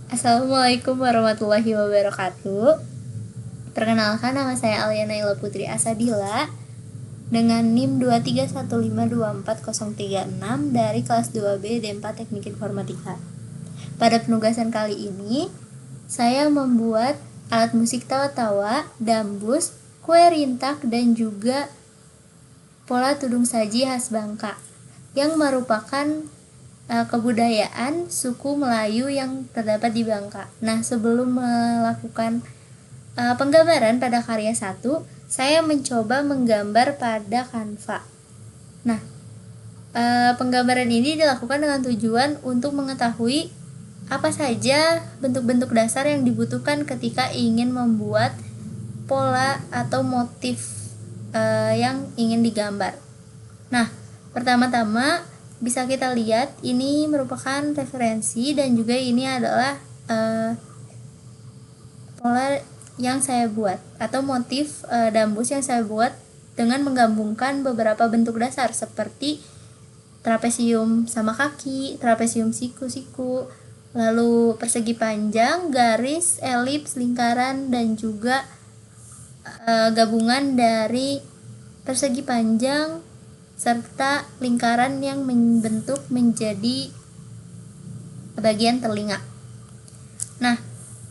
Assalamualaikum warahmatullahi wabarakatuh. Perkenalkan, nama saya Alia Naila Putri Asadila dengan NIM 231524036 dari kelas 2B D4 Teknik Informatika. Pada penugasan kali ini, saya membuat alat musik tawa-tawa, dambus, kue rintak, dan juga pola tudung saji khas Bangka yang merupakan kebudayaan suku Melayu yang terdapat di Bangka. Nah, sebelum melakukan penggambaran pada karya 1, saya mencoba menggambar pada Canva. Nah, penggambaran ini dilakukan dengan tujuan untuk mengetahui apa saja bentuk-bentuk dasar yang dibutuhkan ketika ingin membuat pola atau motif yang ingin digambar. Nah, pertama-tama bisa kita lihat ini merupakan referensi dan juga ini adalah pola yang saya buat atau motif dambus yang saya buat dengan menggabungkan beberapa bentuk dasar seperti trapesium sama kaki, trapesium siku-siku, lalu persegi panjang, garis, elips, lingkaran, dan juga gabungan dari persegi panjang serta lingkaran yang membentuk menjadi bagian telinga. Nah,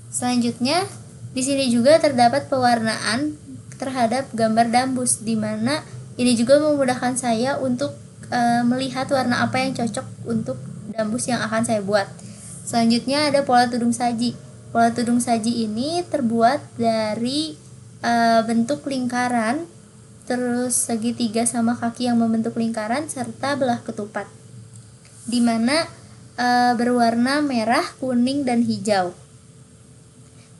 selanjutnya di sini juga terdapat pewarnaan terhadap gambar dambus, di mana ini juga memudahkan saya untuk melihat warna apa yang cocok untuk dambus yang akan saya buat. Selanjutnya ada pola tudung saji. Pola tudung saji ini terbuat dari bentuk lingkaran, terus segitiga sama kaki yang membentuk lingkaran serta belah ketupat, di mana berwarna merah, kuning, dan hijau.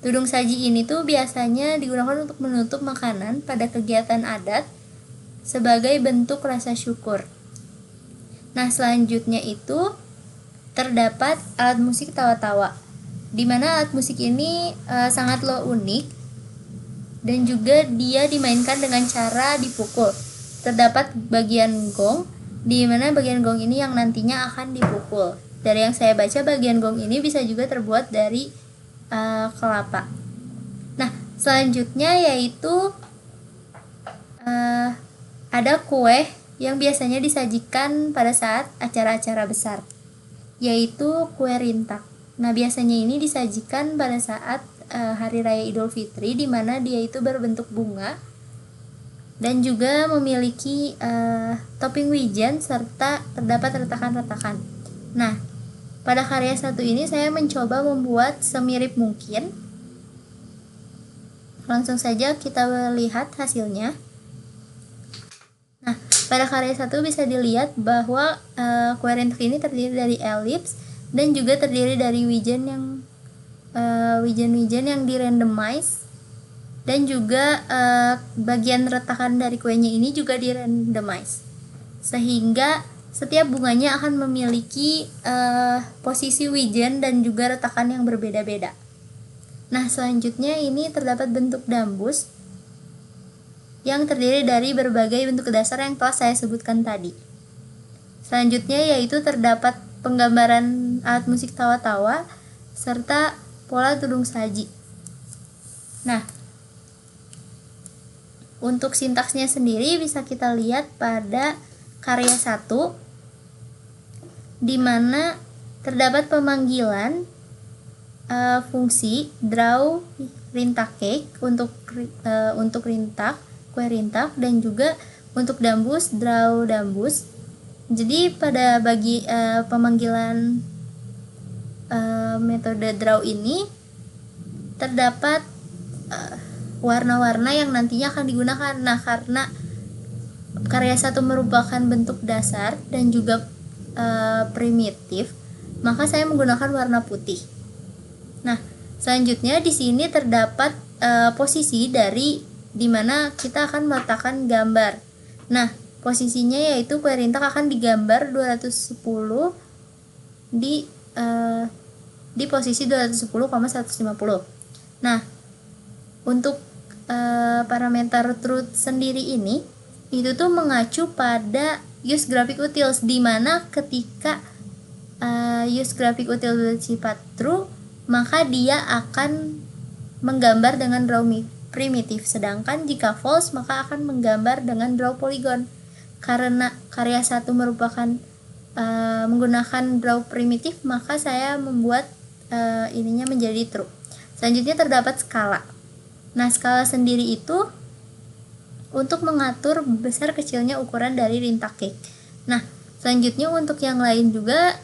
Tudung saji ini tuh biasanya digunakan untuk menutup makanan pada kegiatan adat sebagai bentuk rasa syukur. Nah, selanjutnya itu terdapat alat musik tawa-tawa, di mana alat musik ini sangatlah unik dan juga dia dimainkan dengan cara dipukul. Terdapat bagian gong, di mana bagian gong ini yang nantinya akan dipukul. Dari yang saya baca, bagian gong ini bisa juga terbuat dari kelapa. Nah, selanjutnya yaitu ada kue yang biasanya disajikan pada saat acara-acara besar, yaitu kue rintak. Nah, biasanya ini disajikan pada saat Hari Raya Idul Fitri, di mana dia itu berbentuk bunga dan juga memiliki topping wijen serta terdapat retakan-retakan. Nah, pada karya 1 ini saya mencoba membuat semirip mungkin. Langsung saja kita lihat hasilnya. Nah, pada karya 1 bisa dilihat bahwa kue rintak ini terdiri dari elips dan juga terdiri dari wijen yang di-randomize, dan juga bagian retakan dari kuenya ini juga di-randomize, sehingga setiap bunganya akan memiliki posisi wijen dan juga retakan yang berbeda-beda. Nah, selanjutnya ini terdapat bentuk dambus yang terdiri dari berbagai bentuk dasar yang telah saya sebutkan tadi. Selanjutnya yaitu terdapat penggambaran alat musik tawa-tawa serta pola tudung saji. Nah, untuk sintaksnya sendiri bisa kita lihat pada karya 1, di mana terdapat pemanggilan fungsi draw rintak cake untuk rintak, kue rintak, dan juga untuk dambus draw dambus. Jadi pada pemanggilan metode draw ini terdapat warna-warna yang nantinya akan digunakan. Nah, karena karya 1 merupakan bentuk dasar dan juga primitif, maka saya menggunakan warna putih. Nah, selanjutnya di sini terdapat posisi dari dimana kita akan meletakkan gambar. Nah, posisinya yaitu kue rintak akan digambar 210 di posisi 210,150. Nah, untuk parameter truth sendiri ini itu tuh mengacu pada use graphic utils, di mana ketika use graphic util bersifat true, maka dia akan menggambar dengan draw primitif. Sedangkan jika false, maka akan menggambar dengan draw polygon. Karena karya 1 merupakan menggunakan draw primitif, maka saya membuat ininya menjadi true. Selanjutnya terdapat skala. Nah, skala sendiri itu untuk mengatur besar kecilnya ukuran dari rintak cake. Nah, selanjutnya untuk yang lain juga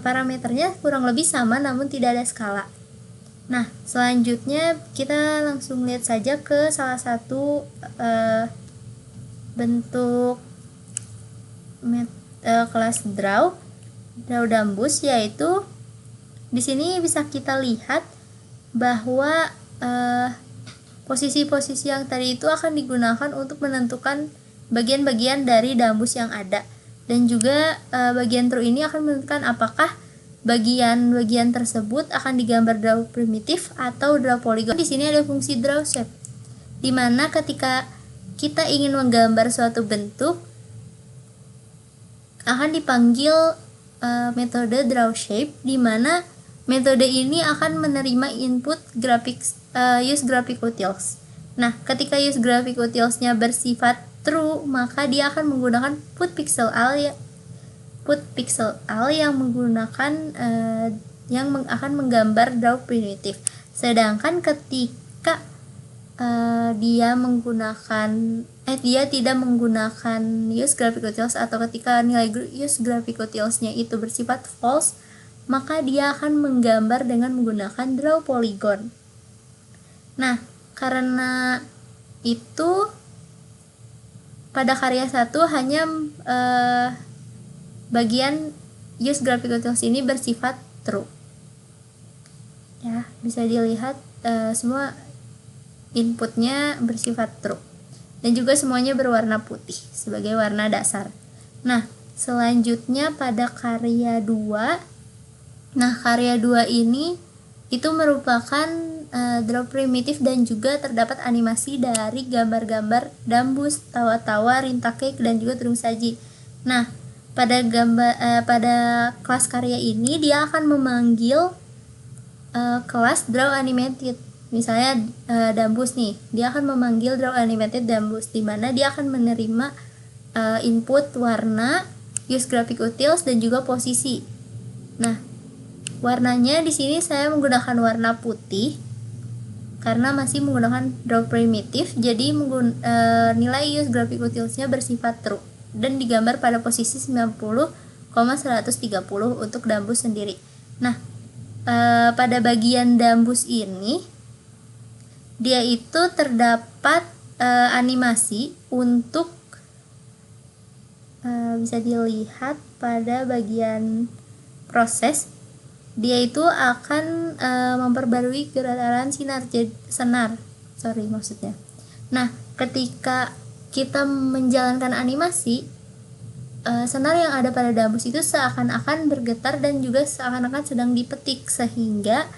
parameternya kurang lebih sama namun tidak ada skala. Nah, selanjutnya kita langsung lihat saja ke salah satu bentuk kelas draw dambus, yaitu di sini bisa kita lihat bahwa posisi-posisi yang tadi itu akan digunakan untuk menentukan bagian-bagian dari dambus yang ada, dan juga bagian true ini akan menentukan apakah bagian-bagian tersebut akan digambar draw primitif atau draw polygon. Di sini ada fungsi draw shape, dimana ketika kita ingin menggambar suatu bentuk akan dipanggil metode draw shape, dimana metode ini akan menerima input use graphic utils. Nah, ketika use graphic utils-nya bersifat true, maka dia akan menggunakan put pixel al yang menggunakan akan menggambar draw primitif. Sedangkan ketika dia tidak menggunakan use graphic utils, atau ketika nilai use graphic utils-nya itu bersifat false, maka dia akan menggambar dengan menggunakan draw polygon. Nah, karena itu pada karya 1 hanya bagian use graphic utils ini bersifat true. Ya, bisa dilihat semua inputnya bersifat true, dan juga semuanya berwarna putih sebagai warna dasar. Nah, selanjutnya pada karya 2. Nah, karya 2 ini itu merupakan draw primitif dan juga terdapat animasi dari gambar-gambar dambus, tawa-tawa, rintak cake, dan juga tudung saji. Nah, pada kelas karya ini dia akan memanggil kelas draw animated. Misalnya dambus nih, dia akan memanggil draw animated dambus, di mana dia akan menerima input warna, use graphic utils, dan juga posisi. Nah, warnanya di sini saya menggunakan warna putih karena masih menggunakan draw primitif, jadi nilai use graphic utils-nya bersifat true dan digambar pada posisi 90,130 untuk dambus sendiri. Nah, pada bagian dambus ini dia itu terdapat animasi untuk bisa dilihat pada bagian proses. Dia itu akan memperbarui getaran senar. Nah, ketika kita menjalankan animasi, senar yang ada pada dambus itu seakan-akan bergetar dan juga seakan-akan sedang dipetik, sehingga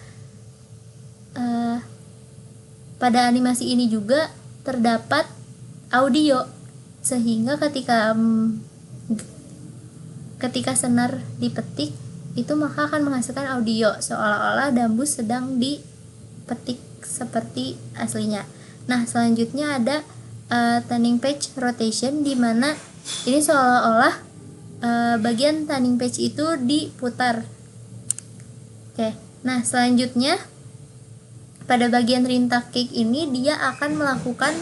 pada animasi ini juga terdapat audio, sehingga ketika senar dipetik itu maka akan menghasilkan audio seolah-olah dambus sedang dipetik seperti aslinya. Nah, selanjutnya ada turning page rotation, di mana ini seolah-olah bagian turning page itu diputar. Oke. Nah, selanjutnya pada bagian rintak cake ini dia akan melakukan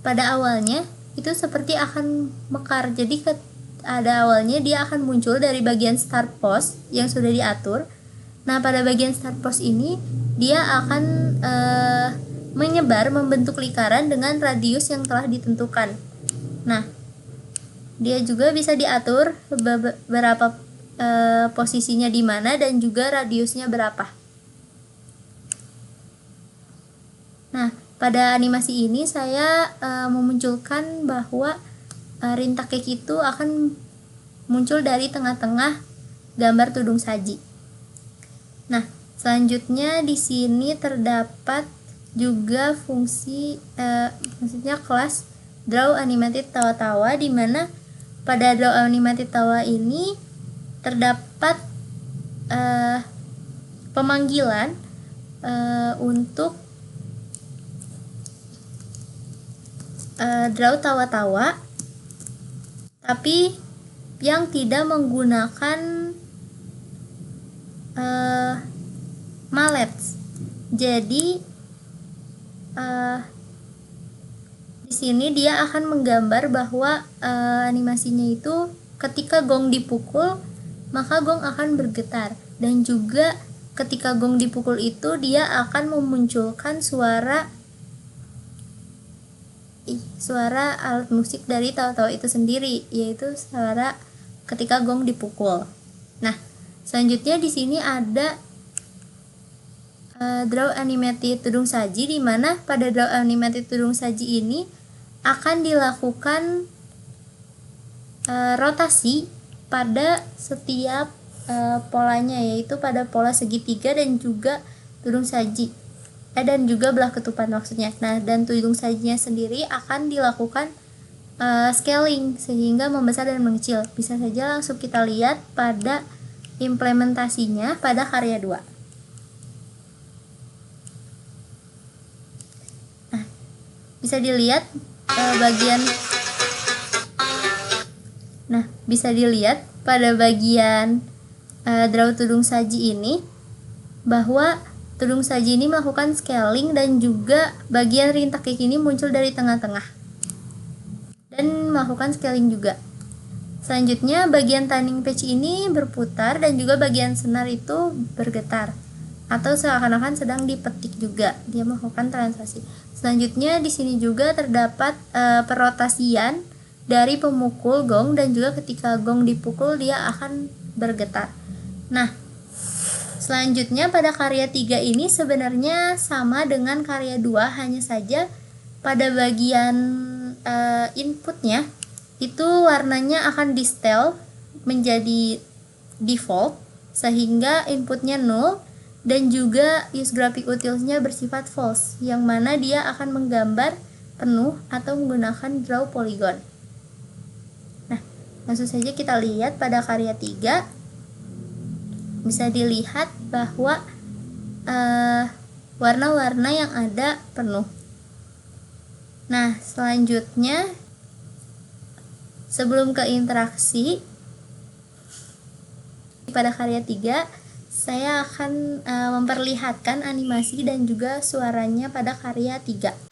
pada awalnya itu seperti akan mekar. Jadi ada awalnya dia akan muncul dari bagian start post yang sudah diatur. Nah, pada bagian start post ini dia akan menyebar, membentuk lingkaran dengan radius yang telah ditentukan. Nah, dia juga bisa diatur berapa posisinya di mana dan juga radiusnya berapa. Nah, pada animasi ini saya memunculkan bahwa rintak cake itu akan muncul dari tengah-tengah gambar tudung saji. Nah, selanjutnya di sini terdapat juga fungsi maksudnya kelas draw animated tawa-tawa, di mana pada draw animated tawa ini terdapat pemanggilan untuk draw tawa-tawa, tapi yang tidak menggunakan mallets. Jadi di sini dia akan menggambar bahwa animasinya itu ketika gong dipukul maka gong akan bergetar, dan juga ketika gong dipukul itu dia akan memunculkan suara alat musik dari tawa-tawa itu sendiri, yaitu suara ketika gong dipukul. Nah, selanjutnya di sini ada draw animated tudung saji, di mana pada draw animated tudung saji ini akan dilakukan rotasi pada setiap polanya, yaitu pada pola segitiga dan juga tudung saji. Dan juga belah ketupat maksudnya. Nah, dan tudung sajinya sendiri akan dilakukan scaling sehingga membesar dan mengecil. Bisa saja langsung kita lihat pada implementasinya pada karya 2. Nah, bisa dilihat bisa dilihat pada bagian draw tudung saji ini bahwa tudung saji ini melakukan scaling, dan juga bagian rintak kaki ini muncul dari tengah-tengah dan melakukan scaling juga. Selanjutnya bagian turning page ini berputar, dan juga bagian senar itu bergetar atau seakan-akan sedang dipetik juga, dia melakukan translasi. Selanjutnya di sini juga terdapat perotasian dari pemukul gong, dan juga ketika gong dipukul dia akan bergetar. Nah, selanjutnya pada karya 3 ini sebenarnya sama dengan karya 2, hanya saja pada bagian inputnya itu warnanya akan di setel menjadi default sehingga inputnya 0, dan juga use graphic utils-nya bersifat false, yang mana dia akan menggambar penuh atau menggunakan draw polygon. Nah, langsung saja kita lihat pada karya 3. Bisa dilihat bahwa warna-warna yang ada penuh. Nah, selanjutnya sebelum ke interaksi pada karya 3, saya akan memperlihatkan animasi dan juga suaranya pada karya 3.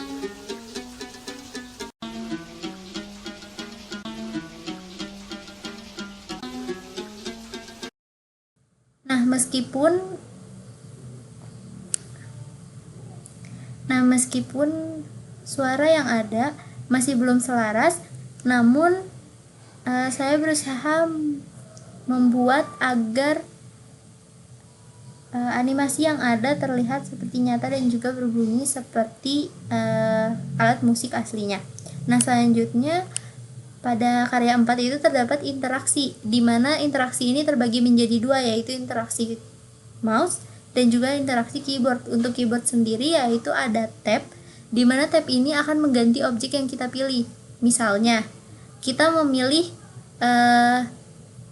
Meskipun suara yang ada masih belum selaras, namun saya berusaha membuat agar animasi yang ada terlihat seperti nyata dan juga berbunyi seperti alat musik aslinya. Nah, selanjutnya pada karya 4 itu terdapat interaksi, di mana interaksi ini terbagi menjadi 2, yaitu interaksi mouse dan juga interaksi keyboard. Untuk keyboard sendiri yaitu ada tab, di mana tab ini akan mengganti objek yang kita pilih. Misalnya, kita memilih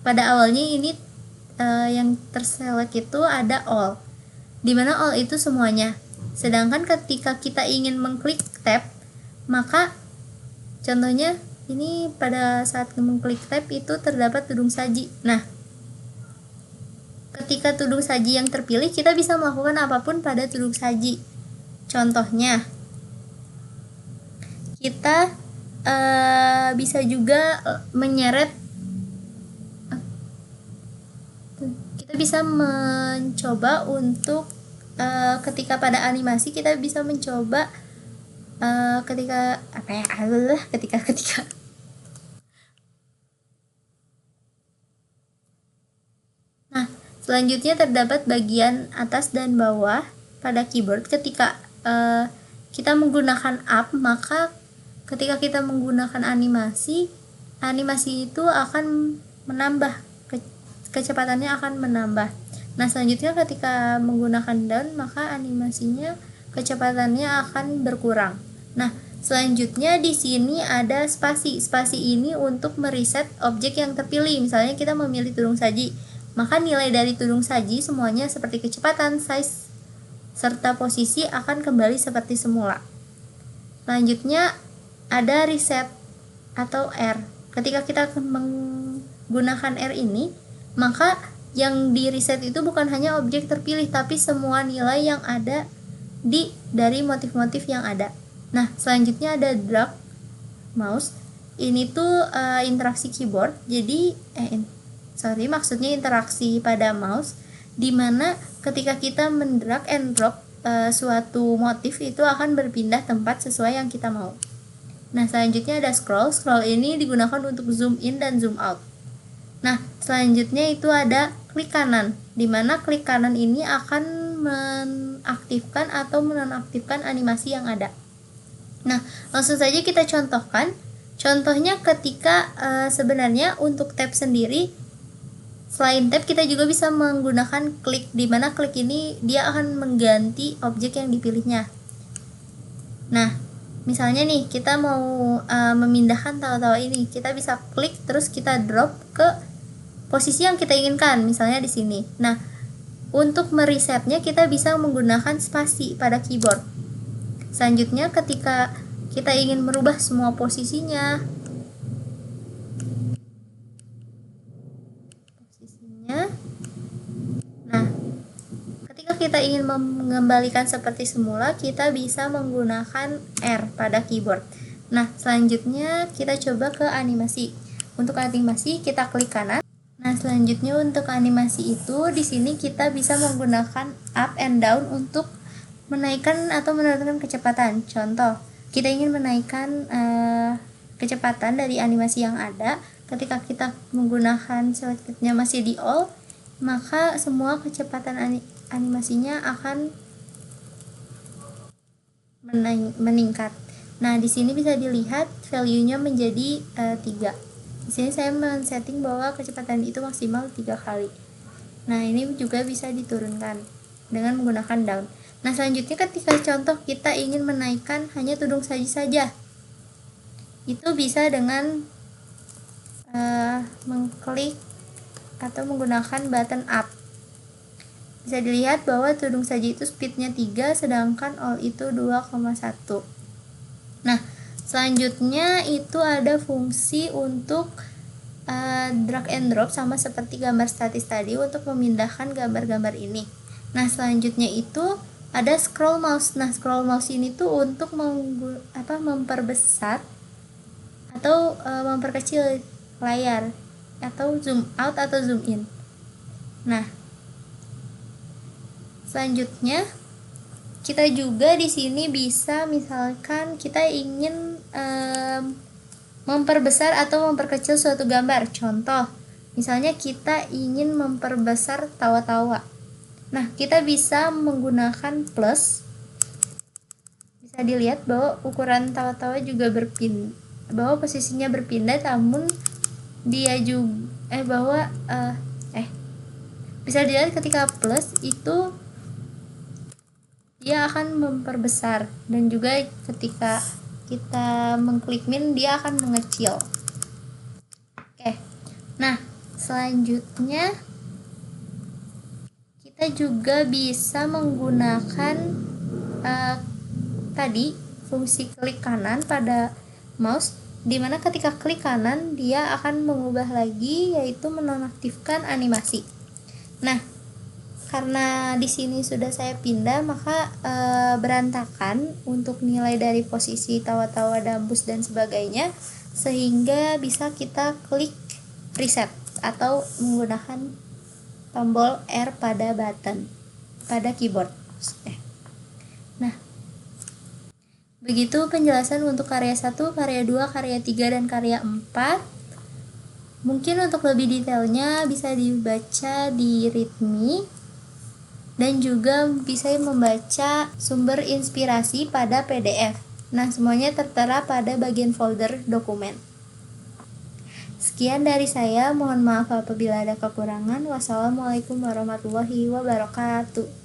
pada awalnya ini yang terselect itu ada all, di mana all itu semuanya. Sedangkan ketika kita ingin mengklik tab, maka contohnya ini pada saat mengklik tab itu terdapat tudung saji. Nah, ketika tudung saji yang terpilih, kita bisa melakukan apapun pada tudung saji. Contohnya, kita bisa juga menyeret, kita bisa mencoba untuk ketika pada animasi kita bisa mencoba ketika Nah, selanjutnya terdapat bagian atas dan bawah pada keyboard. Ketika kita menggunakan up, maka ketika kita menggunakan animasi itu akan menambah, kecepatannya akan menambah. Nah, selanjutnya ketika menggunakan down, maka animasinya kecepatannya akan berkurang. Nah, selanjutnya di sini ada spasi. Spasi ini untuk mereset objek yang terpilih. Misalnya kita memilih tudung saji, maka nilai dari tudung saji semuanya seperti kecepatan, size, serta posisi akan kembali seperti semula. Selanjutnya ada reset atau R. Ketika kita menggunakan R ini, maka yang di reset itu bukan hanya objek terpilih, tapi semua nilai yang ada dari motif-motif yang ada. Nah, selanjutnya ada drag mouse. Ini tuh interaksi keyboard. Jadi maksudnya interaksi pada mouse, dimana ketika kita mendrag and drop suatu motif itu akan berpindah tempat sesuai yang kita mau. Nah, selanjutnya ada scroll. Scroll ini digunakan untuk zoom in dan zoom out. Nah, selanjutnya itu ada klik kanan, dimana klik kanan ini akan mengaktifkan atau menonaktifkan animasi yang ada. Nah, langsung saja kita contohkan. Contohnya ketika sebenarnya untuk tab sendiri, selain tab kita juga bisa menggunakan klik, dimana klik ini dia akan mengganti objek yang dipilihnya. Nah, misalnya nih kita mau memindahkan tawa-tawa ini, kita bisa klik terus kita drop ke posisi yang kita inginkan, misalnya di sini. Nah, untuk meresetnya kita bisa menggunakan spasi pada keyboard. Selanjutnya ketika kita ingin merubah semua posisinya, nah, ketika kita ingin mengembalikan seperti semula, kita bisa menggunakan R pada keyboard. Nah, selanjutnya kita coba ke animasi. Untuk animasi kita klik kanan. Nah, selanjutnya untuk animasi itu di sini kita bisa menggunakan up and down untuk menaikkan atau menurunkan kecepatan. Contoh, kita ingin menaikkan kecepatan dari animasi yang ada. Ketika kita menggunakan selectednya masih di all, maka semua kecepatan animasinya akan meningkat. Nah, di sini bisa dilihat value-nya menjadi 3. Di sini saya men-setting bahwa kecepatan itu maksimal 3 kali. Nah, ini juga bisa diturunkan dengan menggunakan down. Nah, selanjutnya ketika contoh kita ingin menaikkan hanya tudung saji saja, itu bisa dengan mengklik atau menggunakan button up. Bisa dilihat bahwa tudung saji itu speednya 3, sedangkan all itu 2,1. Nah, selanjutnya itu ada fungsi untuk drag and drop sama seperti gambar statis tadi untuk memindahkan gambar-gambar ini. Nah, selanjutnya itu ada scroll mouse. Nah, scroll mouse ini tuh untuk memperbesar atau memperkecil layar, atau zoom out atau zoom in. Nah, selanjutnya kita juga di sini bisa, misalkan kita ingin memperbesar atau memperkecil suatu gambar. Contoh, misalnya kita ingin memperbesar tawa-tawa. Nah, kita bisa menggunakan plus. Bisa dilihat bahwa ukuran tawa-tawa juga bahwa posisinya berpindah, namun dia juga bisa dilihat ketika plus itu dia akan memperbesar, dan juga ketika kita mengklik min dia akan mengecil. Oke. Nah, selanjutnya kita juga bisa menggunakan tadi fungsi klik kanan pada mouse, dimana ketika klik kanan dia akan mengubah lagi, yaitu menonaktifkan animasi. Nah, karena di sini sudah saya pindah, maka berantakan untuk nilai dari posisi tawa-tawa, dambus dan sebagainya, sehingga bisa kita klik reset atau menggunakan tombol R pada keyboard. Nah, begitu penjelasan untuk karya 1, karya 2, karya 3, dan karya 4. Mungkin untuk lebih detailnya bisa dibaca di readme, dan juga bisa membaca sumber inspirasi pada PDF. Nah, semuanya tertera pada bagian folder dokumen. Sekian dari saya, mohon maaf apabila ada kekurangan. Wassalamualaikum warahmatullahi wabarakatuh.